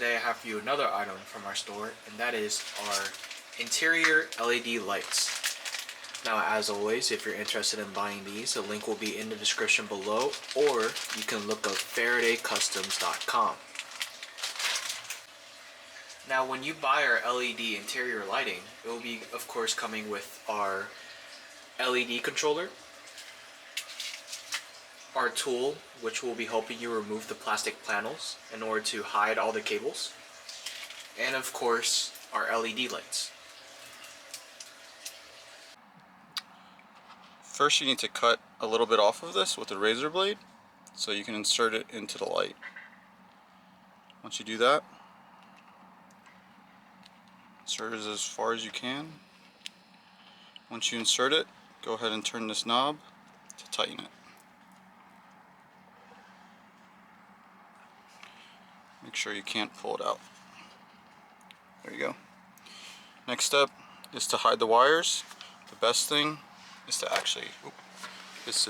Today I have for you another item from our store, and that is our interior LED lights. Now, as always, if you're interested in buying these, the link will be in the description below, or you can look up FaradayCustoms.com. Now, when you buy our LED interior lighting, it will be, of course, coming with our LED controller, our tool, which will be helping you remove the plastic panels in order to hide all the cables, and of course, our LED lights. First, you need to cut a little bit off of this with a razor blade so you can insert it into the light. Once you do that, insert it as far as you can. Once you insert it, go ahead and turn this knob to tighten it. Make sure you can't pull it out. There you go. Next step is to hide the wires. The best thing is to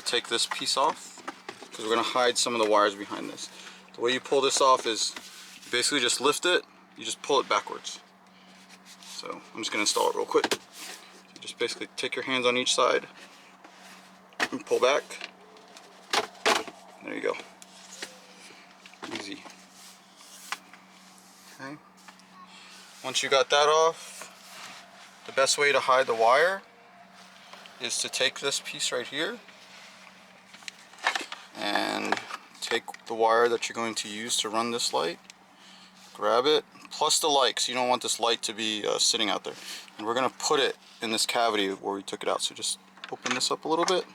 take this piece off, because we're going to hide some of the wires behind this. The way you pull this off is basically just lift it, you just pull it backwards. So I'm just going to install it real quick. You just basically take your hands on each side and pull back. There you go. Easy. Okay. Once you got that off, the best way to hide the wire is to take this piece right here and take the wire that you're going to use to run this light, grab it, plus the light, because you don't want this light to be sitting out there. And we're going to put it in this cavity where we took it out. So just open this up a little bit,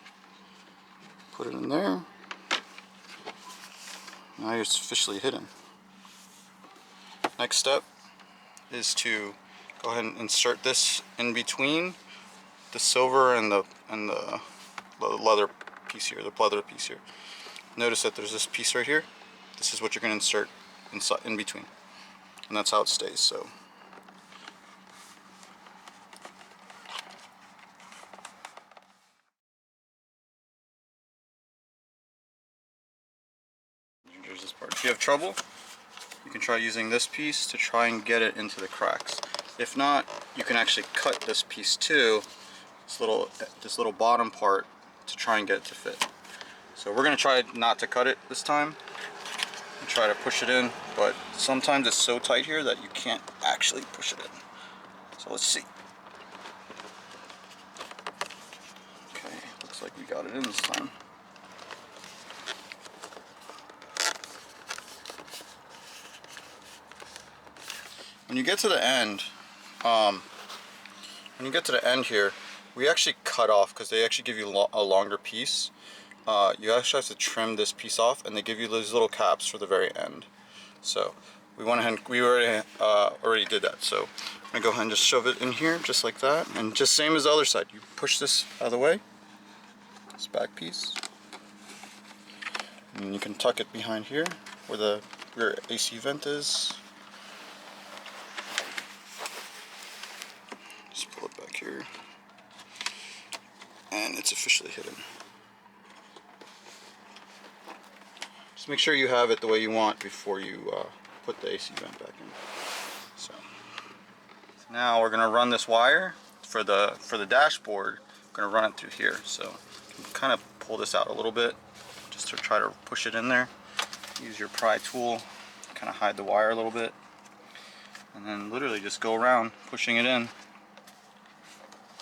put it in there. Now it's officially hidden. Next step is to go ahead and insert this in between the silver and the leather piece here, the leather piece here. Notice that there's this piece right here. This is what you're going to insert inside, in between, and that's how it stays. So there's this part. If you have trouble, you can try using this piece to try and get it into the cracks. If not, you can actually cut this piece too, this little bottom part, to try and get it to fit. So we're going to try not to cut it this time and try to push it in, but sometimes it's so tight here that you can't actually push it in. So let's see. Okay, looks like we got it in this time. When you get to the end, here, we actually cut off, because they actually give you a longer piece. You actually have to trim this piece off, and they give you those little caps for the very end. So we went ahead, we already did that. So I'm gonna go ahead and just shove it in here, just like that, and just same as the other side. You push this out of the way, this back piece, and you can tuck it behind here where the rear AC vent is. Just pull it back here, and it's officially hidden. Just make sure you have it the way you want before you put the AC vent back in. So now we're gonna run this wire for the dashboard. We're gonna run it through here. So you can kind of pull this out a little bit, just to try to push it in there. Use your pry tool, kind of hide the wire a little bit, and then literally just go around pushing it in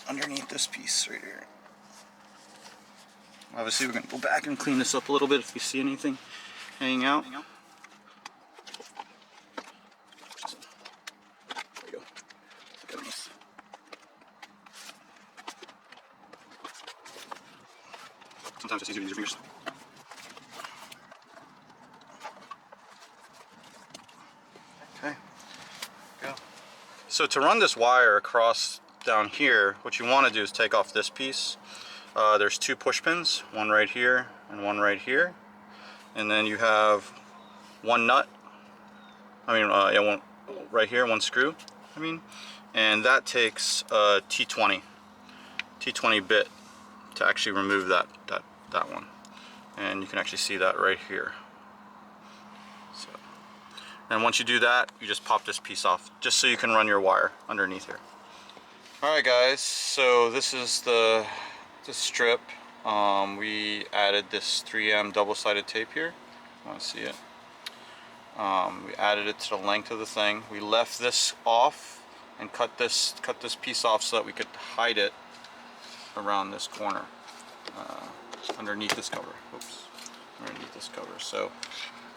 underneath this piece right here. Obviously we're going to go back and clean this up a little bit if you see anything hanging out. There you go. Look at this. Sometimes it's easier to use your fingers. Okay, go. So to run this wire across down here, what you want to do is take off this piece. There's two push pins, one right here and one right here, and then you have one nut. Yeah, one right here, one screw. And that takes a T20 bit to actually remove that one, and you can actually see that right here. So And once you do that, you just pop this piece off, just so you can run your wire underneath here. Alright guys, so this is the strip. We added this 3M double-sided tape here. You want to see it? We added it to the length of the thing. We left this off and cut this piece off so that we could hide it around this corner, underneath this cover. Oops, underneath this cover. So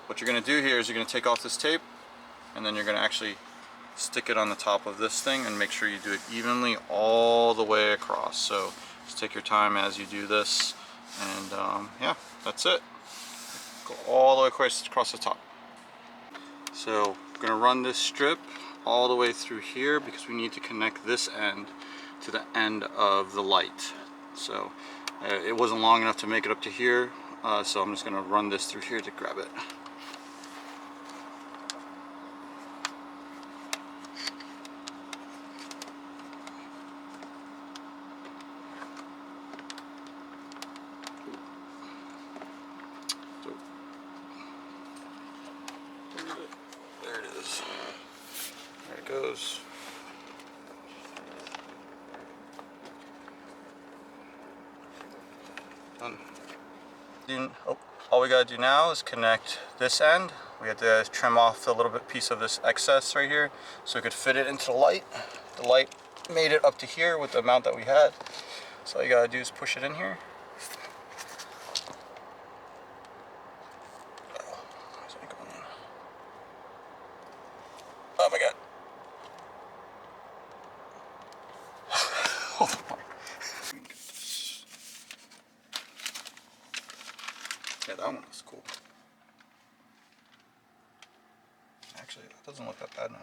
what you're going to do here is you're going to take off this tape, and then you're going to actually stick it on the top of this thing and make sure you do it evenly all the way across. So just take your time as you do this, and yeah, that's it. Go all the way across the top. So I'm going to run this strip all the way through here because we need to connect this end to the end of the light. So it wasn't long enough to make it up to here, so I'm just going to run this through here to grab it. There it is. There it goes. Done. All we gotta do now is connect this end. We had to trim off a little bit piece of this excess right here so we could fit it into the light. The light made it up to here with the amount that we had. So all you gotta do is push it in here. Oh my god. Oh my. Yeah, that one was cool. Actually, it doesn't look that bad now.